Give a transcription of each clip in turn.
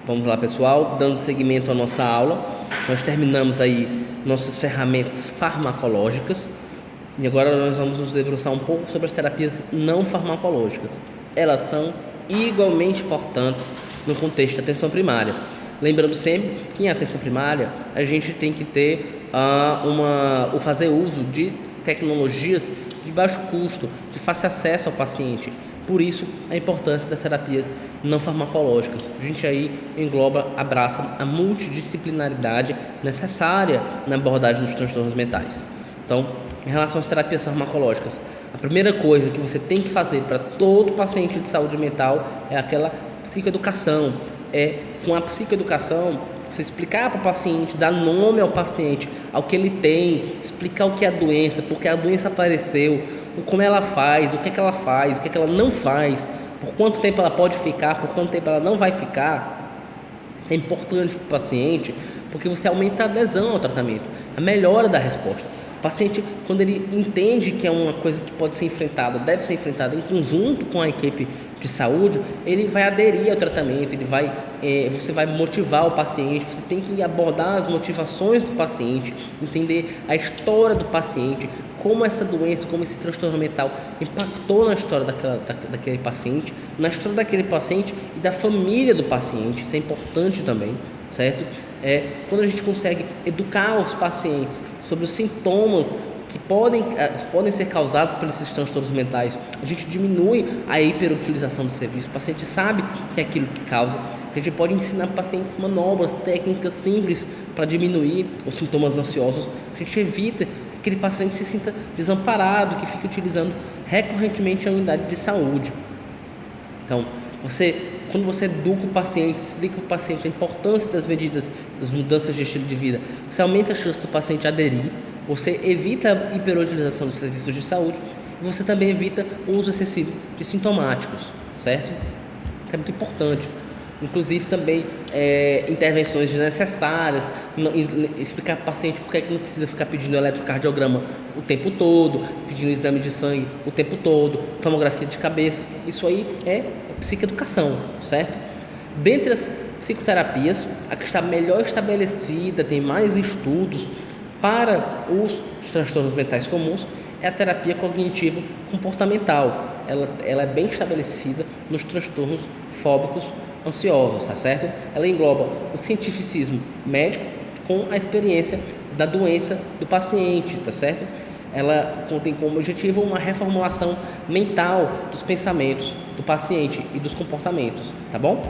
Vamos lá, pessoal, dando seguimento à nossa aula, nós terminamos aí nossas ferramentas farmacológicas e agora nós vamos nos debruçar um pouco sobre as terapias não farmacológicas. Elas são igualmente importantes no contexto da atenção primária. Lembrando sempre que em atenção primária a gente tem que ter o fazer uso de tecnologias de baixo custo, de fácil acesso ao paciente. Por isso, a importância das terapias não farmacológicas. A gente aí abraça a multidisciplinaridade necessária na abordagem dos transtornos mentais. Então, em relação às terapias farmacológicas, a primeira coisa que você tem que fazer para todo paciente de saúde mental é aquela psicoeducação. Com a psicoeducação, você explicar para o paciente, dar nome ao paciente, ao que ele tem, explicar o que é a doença, porque a doença apareceu, como ela faz, o que é que ela faz, o que é que ela não faz, por quanto tempo ela pode ficar, por quanto tempo ela não vai ficar. Isso é importante para o paciente, porque você aumenta a adesão ao tratamento, a melhora da resposta. O paciente, quando ele entende que é uma coisa que pode ser enfrentada, deve ser enfrentada em conjunto com a equipe de saúde, ele vai aderir ao tratamento, você vai motivar o paciente, você tem que abordar as motivações do paciente, entender a história do paciente, como essa doença, como esse transtorno mental impactou na história daquele paciente, na história daquele paciente e da família do paciente. Isso é importante também, certo? Quando a gente consegue educar os pacientes sobre os sintomas que podem ser causados por esses transtornos mentais, a gente diminui a hiperutilização do serviço. O paciente sabe que é aquilo que causa. A gente pode ensinar pacientes manobras, técnicas simples para diminuir os sintomas ansiosos. A gente evita que aquele paciente se sinta desamparado, que fique utilizando recorrentemente a unidade de saúde. Então, quando você educa o paciente, explica para o paciente a importância das medidas, das mudanças de estilo de vida, você aumenta a chance do paciente aderir, você evita a hiperutilização dos serviços de saúde e você também evita o uso excessivo de sintomáticos, certo? Isso é muito importante. Inclusive também intervenções desnecessárias, explicar para o paciente por que não precisa ficar pedindo eletrocardiograma o tempo todo, pedindo exame de sangue o tempo todo, tomografia de cabeça. Isso aí é psicoeducação, certo? Dentre as psicoterapias, a que está melhor estabelecida, tem mais estudos para os transtornos mentais comuns, é a terapia cognitivo-comportamental. Ela é bem estabelecida nos transtornos fóbicos ansiosos, tá certo? Ela engloba o cientificismo médico com a experiência da doença do paciente, tá certo? Ela contém como objetivo uma reformulação mental dos pensamentos do paciente e dos comportamentos, tá bom?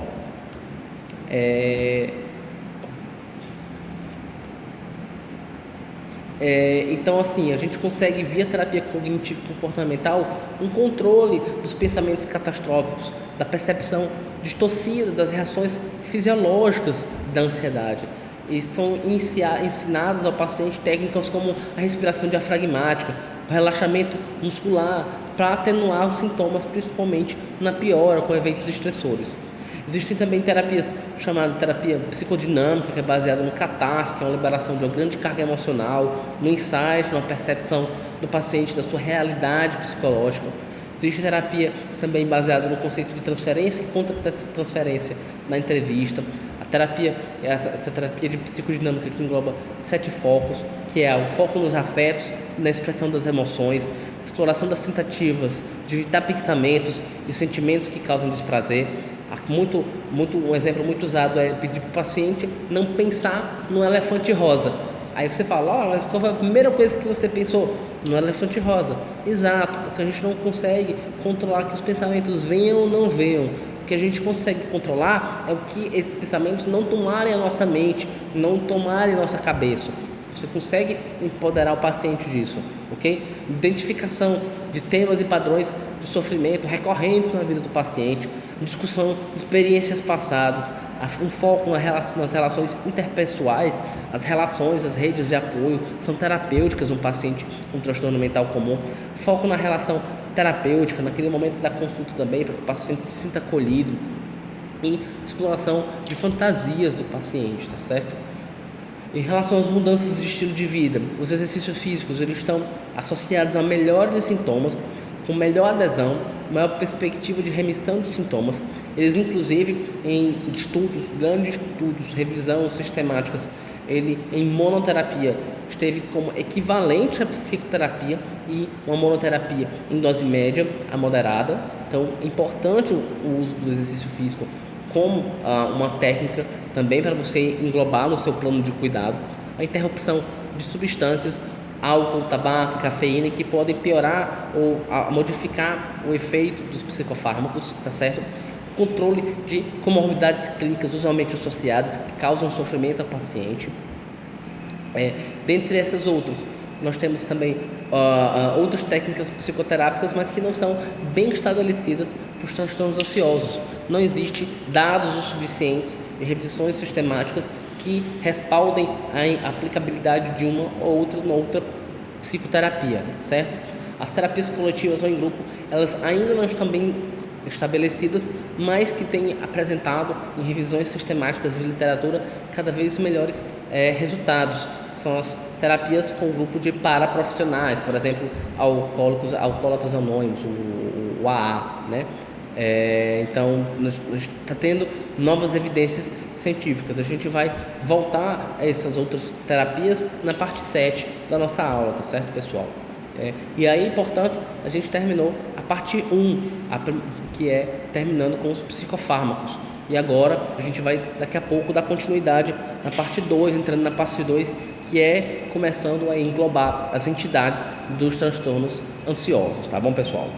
Então, assim, a gente consegue, via terapia cognitivo-comportamental, um controle dos pensamentos catastróficos, da percepção distorcida das reações fisiológicas da ansiedade. E são ensinadas ao paciente técnicas como a respiração diafragmática, o relaxamento muscular, para atenuar os sintomas, principalmente na piora com eventos estressores. Existem também terapias chamadas terapia psicodinâmica, que é baseada no catarse, que é uma liberação de uma grande carga emocional, no insight, na percepção do paciente da sua realidade psicológica. Existe terapia também baseada no conceito de transferência e contra-transferência na entrevista. Essa terapia de psicodinâmica que engloba 7 focos, que é o foco nos afetos, na expressão das emoções, exploração das tentativas de evitar pensamentos e sentimentos que causam desprazer. Um exemplo muito usado é pedir para o paciente não pensar no elefante rosa. Aí você fala, mas qual foi a primeira coisa que você pensou? No elefante rosa. Exato, porque a gente não consegue controlar que os pensamentos venham ou não venham. O que a gente consegue controlar é o que esses pensamentos não tomarem a nossa mente, não tomarem a nossa cabeça. Você consegue empoderar o paciente disso, ok? Identificação de temas e padrões de sofrimento recorrentes na vida do paciente, discussão de experiências passadas, um foco nas relações interpessoais, as redes de apoio são terapêuticas no paciente com transtorno mental comum, foco na relação terapêutica, naquele momento da consulta também, para que o paciente se sinta acolhido, e exploração de fantasias do paciente, tá certo? Em relação às mudanças de estilo de vida, os exercícios físicos eles estão associados a melhora de sintomas, com melhor adesão, maior perspectiva de remissão de sintomas Eles, inclusive, em estudos, grandes estudos, revisão sistemáticas, ele em monoterapia esteve como equivalente à psicoterapia e uma monoterapia em dose média a moderada. Então, é importante o uso do exercício físico como uma técnica também para você englobar no seu plano de cuidado. A interrupção de substâncias, álcool, tabaco, cafeína, que podem piorar ou modificar o efeito dos psicofármacos, tá certo? Controle de comorbidades clínicas usualmente associadas que causam sofrimento ao paciente. Dentre essas outras, nós temos também outras técnicas psicoterápicas, mas que não são bem estabelecidas para os transtornos ansiosos. Não existe dados o suficientes e revisões sistemáticas que respaldem a aplicabilidade de uma ou outra psicoterapia, certo? As terapias coletivas ou em grupo, elas ainda não estão bem estabelecidas, mas que têm apresentado em revisões sistemáticas de literatura cada vez melhores resultados. São as terapias com grupo de paraprofissionais, por exemplo, alcoólatras anônimos, o AA, né? Então, está tendo novas evidências científicas. A gente vai voltar a essas outras terapias na parte 7 da nossa aula, tá certo, pessoal? E aí, portanto, a gente terminou a parte 1, que é terminando com os psicofármacos. E agora a gente vai, daqui a pouco, dar continuidade na parte 2, entrando na parte 2, que é começando a englobar as entidades dos transtornos ansiosos, tá bom, pessoal?